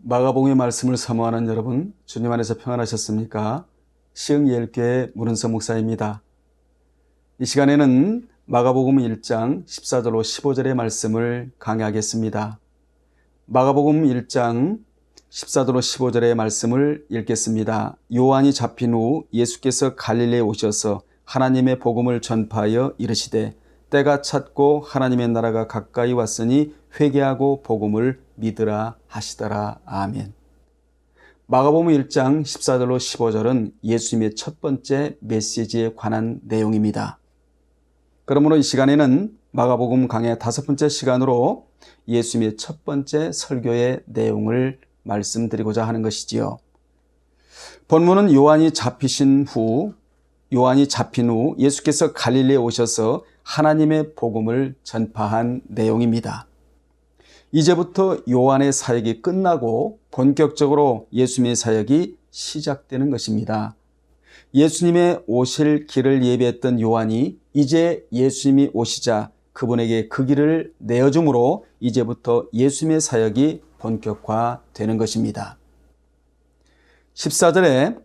마가복음의 말씀을 사모하는 여러분, 주님 안에서 평안하셨습니까? 시흥예일교회 문은서 목사입니다. 이 시간에는 마가복음 1장 14절로 15절의 말씀을 강의하겠습니다. 마가복음 1장 14절로 15절의 말씀을 읽겠습니다. 요한이 잡힌 후 예수께서 갈릴리에 오셔서 하나님의 복음을 전파하여 이르시되 때가 찼고 하나님의 나라가 가까이 왔으니 회개하고 복음을 믿으라 하시더라. 아멘. 마가복음 1장 14절로 15절은 예수님의 첫 번째 메시지에 관한 내용입니다. 그러므로 이 시간에는 마가복음 강의 5번째 시간으로 예수님의 첫 번째 설교의 내용을 말씀드리고자 하는 것이지요. 본문은 요한이 잡힌 후 예수께서 갈릴리에 오셔서 하나님의 복음을 전파한 내용입니다. 이제부터 요한의 사역이 끝나고 본격적으로 예수님의 사역이 시작되는 것입니다. 예수님의 오실 길을 예비했던 요한이 이제 예수님이 오시자 그분에게 그 길을 내어줌으로 이제부터 예수님의 사역이 본격화되는 것입니다. 14절에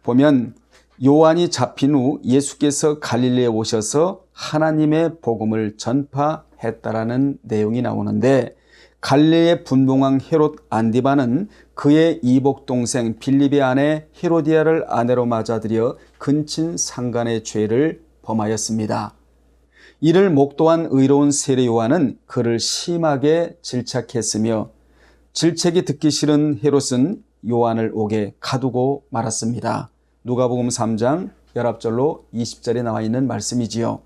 보면 요한이 잡힌 후 예수께서 갈릴리에 오셔서 하나님의 복음을 전파했다라는 내용이 나오는데, 갈릴리의 분봉왕 헤롯 안디바는 그의 이복 동생 빌립의 아내 헤로디아를 아내로 맞아들여 근친 상간의 죄를 범하였습니다. 이를 목도한 의로운 세례 요한은 그를 심하게 질책했으며, 질책이 듣기 싫은 헤롯은 요한을 옥에 가두고 말았습니다. 누가복음 3장 19절로 20절에 나와 있는 말씀이지요.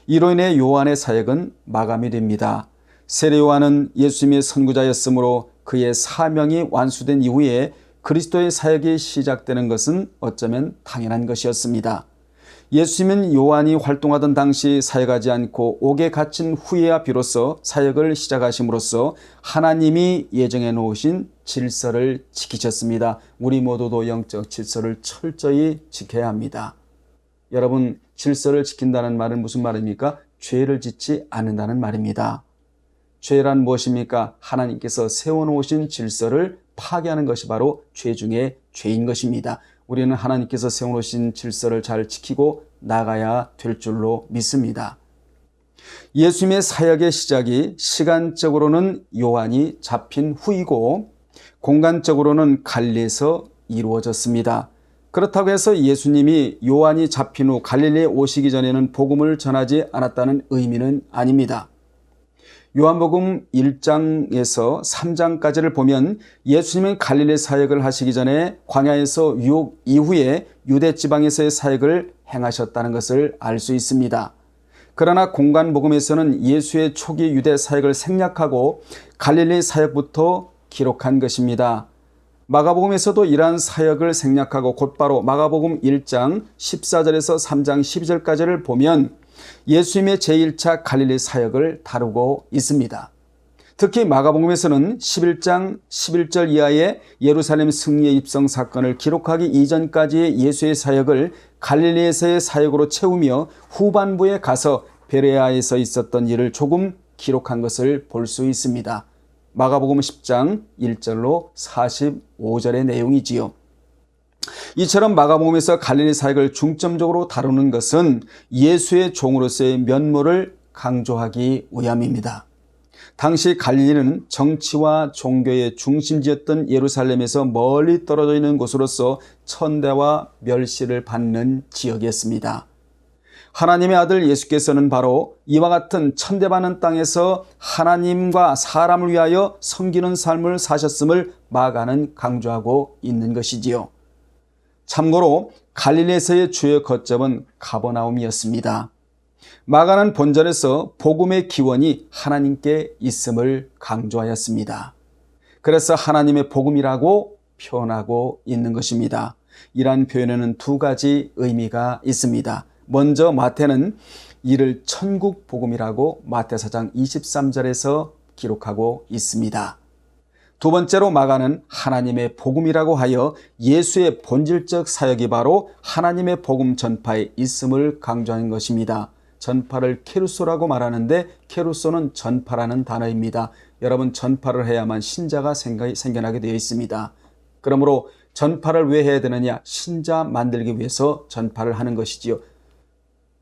이로 인해 요한의 사역은 마감이 됩니다. 세례 요한은 예수님의 선구자였으므로 그의 사명이 완수된 이후에 그리스도의 사역이 시작되는 것은 어쩌면 당연한 것이었습니다. 예수님은 요한이 활동하던 당시 사역하지 않고 옥에 갇힌 후에야 비로소 사역을 시작하심으로써 하나님이 예정해 놓으신 질서를 지키셨습니다. 우리 모두도 영적 질서를 철저히 지켜야 합니다. 여러분, 질서를 지킨다는 말은 무슨 말입니까? 죄를 짓지 않는다는 말입니다. 죄란 무엇입니까? 하나님께서 세워놓으신 질서를 파괴하는 것이 바로 죄 중에 죄인 것입니다. 우리는 하나님께서 세워놓으신 질서를 잘 지키고 나가야 될 줄로 믿습니다. 예수님의 사역의 시작이 시간적으로는 요한이 잡힌 후이고 공간적으로는 갈릴리에서 이루어졌습니다. 그렇다고 해서 예수님이 요한이 잡힌 후 갈릴리에 오시기 전에는 복음을 전하지 않았다는 의미는 아닙니다. 요한복음 1장에서 3장까지를 보면 예수님은 갈릴리 사역을 하시기 전에 광야에서 유혹 이후에 유대 지방에서의 사역을 행하셨다는 것을 알 수 있습니다. 그러나 공간복음에서는 예수의 초기 유대 사역을 생략하고 갈릴리 사역부터 기록한 것입니다. 마가복음에서도 이러한 사역을 생략하고 곧바로 마가복음 1장 14절에서 3장 12절까지를 보면 예수님의 제1차 갈릴리 사역을 다루고 있습니다. 특히 마가복음에서는 11장 11절 이하의 예루살렘 승리의 입성 사건을 기록하기 이전까지의 예수의 사역을 갈릴리에서의 사역으로 채우며 후반부에 가서 베레아에서 있었던 일을 조금 기록한 것을 볼 수 있습니다. 마가복음 10장 1절로 45절의 내용이지요. 이처럼 마가복음에서 갈릴리 사역을 중점적으로 다루는 것은 예수의 종으로서의 면모를 강조하기 위함입니다. 당시 갈릴리는 정치와 종교의 중심지였던 예루살렘에서 멀리 떨어져 있는 곳으로서 천대와 멸시를 받는 지역이었습니다. 하나님의 아들 예수께서는 바로 이와 같은 천대받는 땅에서 하나님과 사람을 위하여 섬기는 삶을 사셨음을 마가는 강조하고 있는 것이지요. 참고로 갈릴리에서의 주요 거점은 가버나움이었습니다. 마가는 본절에서 복음의 기원이 하나님께 있음을 강조하였습니다. 그래서 하나님의 복음이라고 표현하고 있는 것입니다. 이러한 표현에는 두 가지 의미가 있습니다. 먼저 마태는 이를 천국 복음이라고 마태 4장 23절에서 기록하고 있습니다. 두 번째로 마가는 하나님의 복음이라고 하여 예수의 본질적 사역이 바로 하나님의 복음 전파에 있음을 강조하는 것입니다. 전파를 케루소라고 말하는데 케루소는 전파라는 단어입니다. 여러분 전파를 해야만 신자가 생겨나게 되어 있습니다. 그러므로 전파를 왜 해야 되느냐? 신자 만들기 위해서 전파를 하는 것이지요.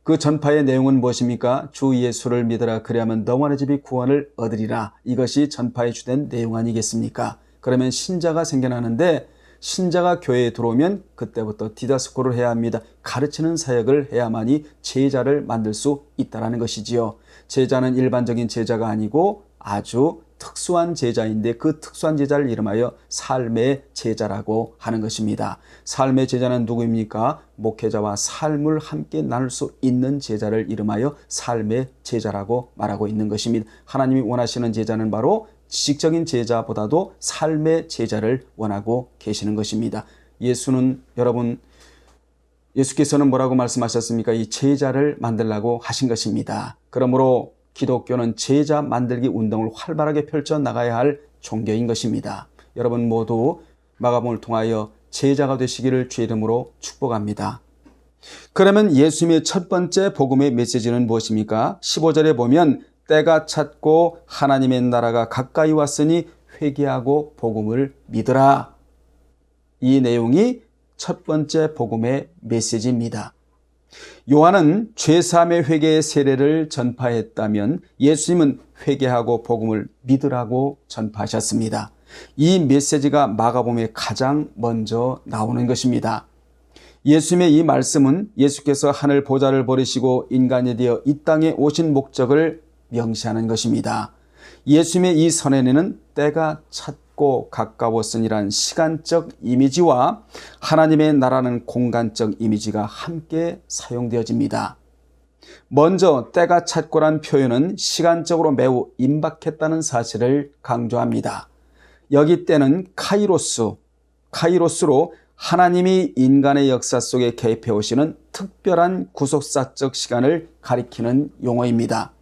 그 전파의 내용은 무엇입니까? 주 예수를 믿으라 그리하면 너만의 집이 구원을 얻으리라. 이것이 전파의 주된 내용 아니겠습니까? 그러면 신자가 생겨나는데 신자가 교회에 들어오면 그때부터 디다스코를 해야 합니다. 가르치는 사역을 해야만이 제자를 만들 수 있다는 것이지요. 제자는 일반적인 제자가 아니고 아주 특수한 제자인데 그 특수한 제자를 이름하여 삶의 제자라고 하는 것입니다. 삶의 제자는 누구입니까? 목회자와 삶을 함께 나눌 수 있는 제자를 이름하여 삶의 제자라고 말하고 있는 것입니다. 하나님이 원하시는 제자는 바로 지식적인 제자보다도 삶의 제자를 원하고 계시는 것입니다. 예수께서는 뭐라고 말씀하셨습니까? 이 제자를 만들라고 하신 것입니다. 그러므로 기독교는 제자 만들기 운동을 활발하게 펼쳐나가야 할 종교인 것입니다. 여러분 모두 마가복음을 통하여 제자가 되시기를 주의 이름으로 축복합니다. 그러면 예수님의 첫 번째 복음의 메시지는 무엇입니까? 15절에 보면 때가 찼고 하나님의 나라가 가까이 왔으니 회개하고 복음을 믿으라. 이 내용이 첫 번째 복음의 메시지입니다. 요한은 죄사함의 회개의 세례를 전파했다면 예수님은 회개하고 복음을 믿으라고 전파하셨습니다. 이 메시지가 마가복음에 가장 먼저 나오는 것입니다. 예수님의 이 말씀은 예수께서 하늘 보좌를 버리시고 인간이 되어 이 땅에 오신 목적을 명시하는 것입니다. 예수님의 이 선언에는 때가 찼고 가까웠으니란 시간적 이미지와 하나님의 나라는 공간적 이미지가 함께 사용되어집니다. 먼저 때가 찼고란 표현은 시간적으로 매우 임박했다는 사실을 강조합니다. 여기 때는 카이로스로 하나님이 인간의 역사 속에 개입해 오시는 특별한 구속사적 시간을 가리키는 용어입니다.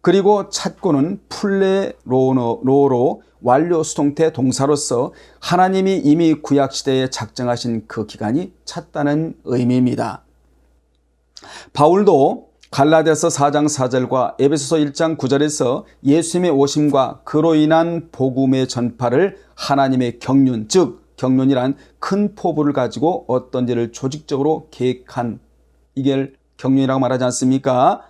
그리고 찼고는 플레로로 완료 수동태 동사로서 하나님이 이미 구약시대에 작정하신 그 기간이 찼다는 의미입니다. 바울도 갈라디아서 4장 4절과 에베소서 1장 9절에서 예수님의 오심과 그로 인한 복음의 전파를 하나님의 경륜, 즉 경륜이란 큰 포부를 가지고 어떤 일을 조직적으로 계획한, 이걸 경륜이라고 말하지 않습니까?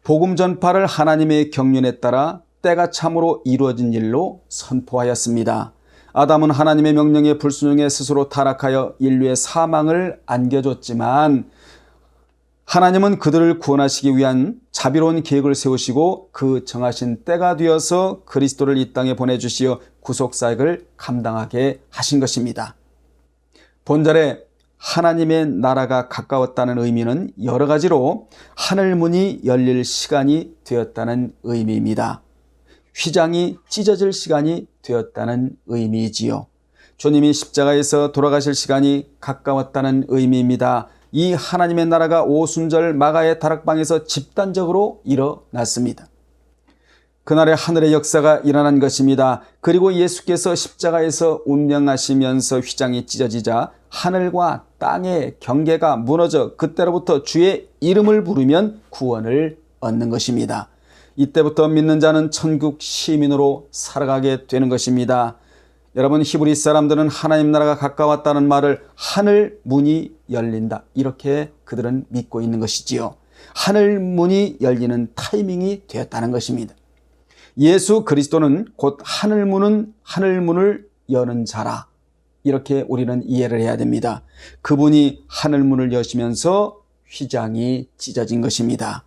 복음 전파를 하나님의 경륜에 따라 때가 참으로 이루어진 일로 선포하였습니다. 아담은 하나님의 명령에 불순종해 스스로 타락하여 인류의 사망을 안겨줬지만 하나님은 그들을 구원하시기 위한 자비로운 계획을 세우시고 그 정하신 때가 되어서 그리스도를 이 땅에 보내주시어 구속사역을 감당하게 하신 것입니다. 본절에 하나님의 나라가 가까웠다는 의미는 여러 가지로 하늘문이 열릴 시간이 되었다는 의미입니다. 휘장이 찢어질 시간이 되었다는 의미이지요. 주님이 십자가에서 돌아가실 시간이 가까웠다는 의미입니다. 이 하나님의 나라가 오순절 마가의 다락방에서 집단적으로 일어났습니다. 그날의 하늘의 역사가 일어난 것입니다. 그리고 예수께서 십자가에서 운명하시면서 휘장이 찢어지자 하늘과 땅의 경계가 무너져 그때로부터 주의 이름을 부르면 구원을 얻는 것입니다. 이때부터 믿는 자는 천국 시민으로 살아가게 되는 것입니다. 여러분, 히브리 사람들은 하나님 나라가 가까웠다는 말을 하늘 문이 열린다, 이렇게 그들은 믿고 있는 것이지요. 하늘 문이 열리는 타이밍이 되었다는 것입니다. 예수 그리스도는 곧 하늘문을 여는 자라, 이렇게 우리는 이해를 해야 됩니다. 그분이 하늘문을 여시면서 휘장이 찢어진 것입니다.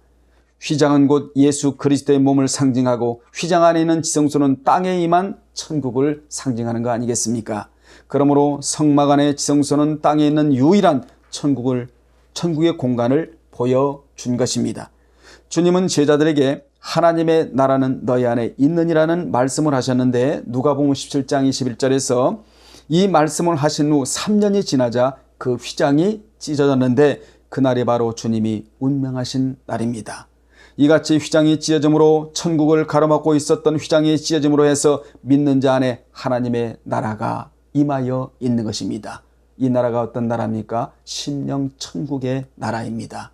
휘장은 곧 예수 그리스도의 몸을 상징하고 휘장 안에 있는 지성소는 땅에 임한 천국을 상징하는 거 아니겠습니까? 그러므로 성막 안의 지성소는 땅에 있는 유일한 천국의 공간을 보여준 것입니다. 주님은 제자들에게 하나님의 나라는 너희 안에 있느니라는 말씀을 하셨는데 누가복음 17장 21절에서 이 말씀을 하신 후 3년이 지나자 그 휘장이 찢어졌는데 그날이 바로 주님이 운명하신 날입니다. 이같이 휘장이 찢어짐으로 천국을 가로막고 있었던 휘장이 찢어짐으로 해서 믿는 자 안에 하나님의 나라가 임하여 있는 것입니다. 이 나라가 어떤 나라입니까? 심령 천국의 나라입니다.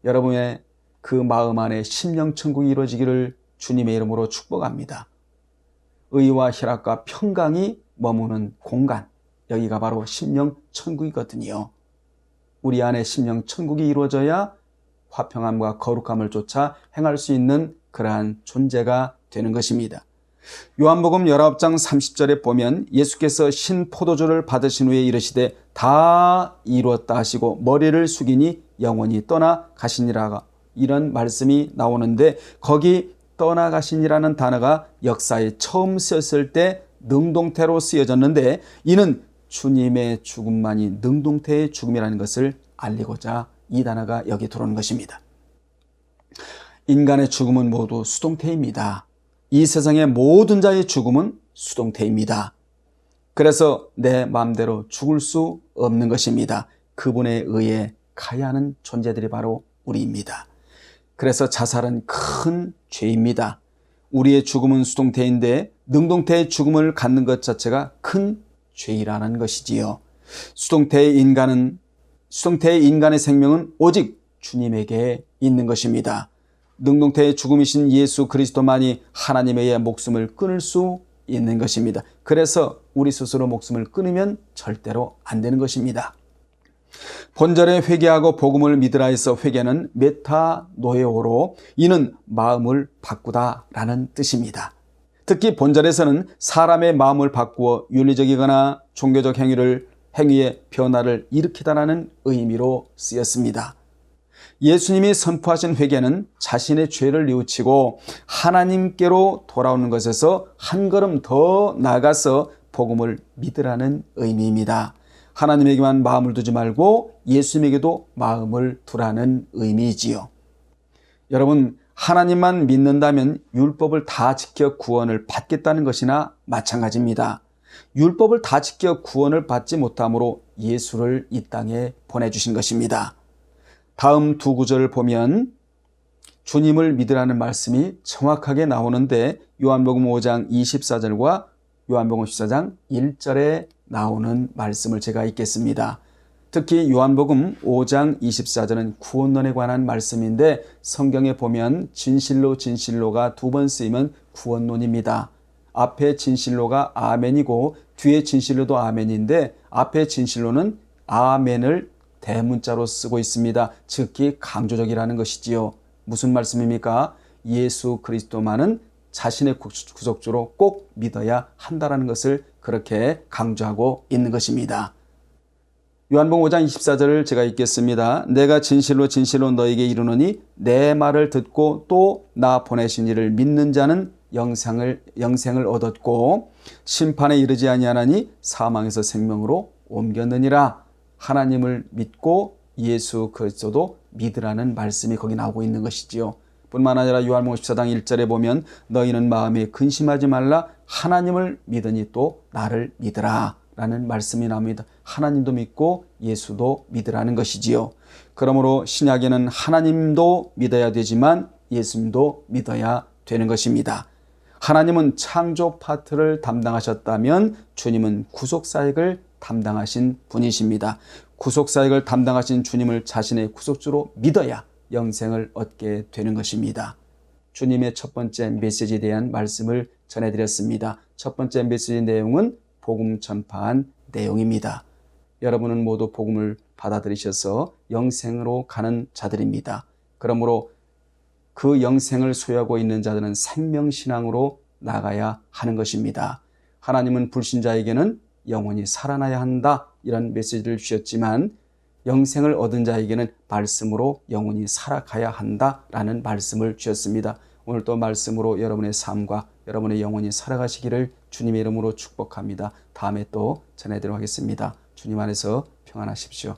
여러분의 그 마음 안에 심령 천국이 이루어지기를 주님의 이름으로 축복합니다. 의와 희락과 평강이 머무는 공간, 여기가 바로 심령천국이거든요. 우리 안에 심령천국이 이루어져야 화평함과 거룩함을 쫓아 행할 수 있는 그러한 존재가 되는 것입니다. 요한복음 19장 30절에 보면 예수께서 신포도주를 받으신 후에 이르시되 다 이루었다 하시고 머리를 숙이니 영원히 떠나가시니라, 이런 말씀이 나오는데, 거기 떠나가시니라는 단어가 역사에 처음 쓰였을 때 능동태로 쓰여졌는데, 이는 주님의 죽음만이 능동태의 죽음이라는 것을 알리고자 이 단어가 여기 들어오는 것입니다. 인간의 죽음은 모두 수동태입니다. 이 세상의 모든 자의 죽음은 수동태입니다. 그래서 내 마음대로 죽을 수 없는 것입니다. 그분에 의해 가야 하는 존재들이 바로 우리입니다. 그래서 자살은 큰 죄입니다. 우리의 죽음은 수동태인데 능동태의 죽음을 갖는 것 자체가 큰 죄라는 것이지요. 수동태의 인간의 생명은 오직 주님에게 있는 것입니다. 능동태의 죽음이신 예수 그리스도만이 하나님에 의해 목숨을 끊을 수 있는 것입니다. 그래서 우리 스스로 목숨을 끊으면 절대로 안 되는 것입니다. 본절에 회개하고 복음을 믿으라 해서 회개는 메타노에오로, 이는 마음을 바꾸다라는 뜻입니다. 특히 본절에서는 사람의 마음을 바꾸어 윤리적이거나 종교적 행위의 변화를 일으키다라는 의미로 쓰였습니다. 예수님이 선포하신 회개는 자신의 죄를 뉘우치고 하나님께로 돌아오는 것에서 한 걸음 더 나아가서 복음을 믿으라는 의미입니다. 하나님에게만 마음을 두지 말고 예수님에게도 마음을 두라는 의미이지요. 여러분, 하나님만 믿는다면 율법을 다 지켜 구원을 받겠다는 것이나 마찬가지입니다. 율법을 다 지켜 구원을 받지 못함으로 예수를 이 땅에 보내주신 것입니다. 다음 두 구절을 보면 주님을 믿으라는 말씀이 정확하게 나오는데, 요한복음 5장 24절과 요한복음 14장 1절에 나오는 말씀을 제가 읽겠습니다. 특히 요한복음 5장 24절은 구원론에 관한 말씀인데, 성경에 보면 진실로 진실로가 두 번 쓰이면 구원론입니다. 앞에 진실로가 아멘이고 뒤에 진실로도 아멘인데, 앞에 진실로는 아멘을 대문자로 쓰고 있습니다. 즉히 강조적이라는 것이지요. 무슨 말씀입니까? 예수 그리스도만은 자신의 구속주로 꼭 믿어야 한다는 것을 그렇게 강조하고 있는 것입니다. 요한복음 5장 24절을 제가 읽겠습니다. 내가 진실로 진실로 너에게 이르노니 내 말을 듣고 또 나 보내신 이를 믿는 자는 영생을 얻었고 심판에 이르지 아니하나니 사망에서 생명으로 옮겼느니라. 하나님을 믿고 예수 그리스도도 믿으라는 말씀이 거기 나오고 있는 것이지요. 뿐만 아니라 요한복음 14장 1절에 보면 너희는 마음에 근심하지 말라, 하나님을 믿으니 또 나를 믿으라 라는 말씀이 나옵니다. 하나님도 믿고 예수도 믿으라는 것이지요. 그러므로 신약에는 하나님도 믿어야 되지만 예수님도 믿어야 되는 것입니다. 하나님은 창조 파트를 담당하셨다면 주님은 구속사역을 담당하신 분이십니다. 구속사역을 담당하신 주님을 자신의 구속주로 믿어야 영생을 얻게 되는 것입니다. 주님의 첫 번째 메시지에 대한 말씀을 전해드렸습니다. 첫 번째 메시지 내용은 복음 전파한 내용입니다. 여러분은 모두 복음을 받아들이셔서 영생으로 가는 자들입니다. 그러므로 그 영생을 소유하고 있는 자들은 생명신앙으로 나가야 하는 것입니다. 하나님은 불신자에게는 영원히 살아나야 한다, 이런 메시지를 주셨지만 영생을 얻은 자에게는 말씀으로 영원히 살아가야 한다라는 말씀을 주셨습니다. 오늘 또 말씀으로 여러분의 삶과 여러분의 영혼이 살아가시기를 주님의 이름으로 축복합니다. 다음에 또 전해드리도록 하겠습니다. 주님 안에서 평안하십시오.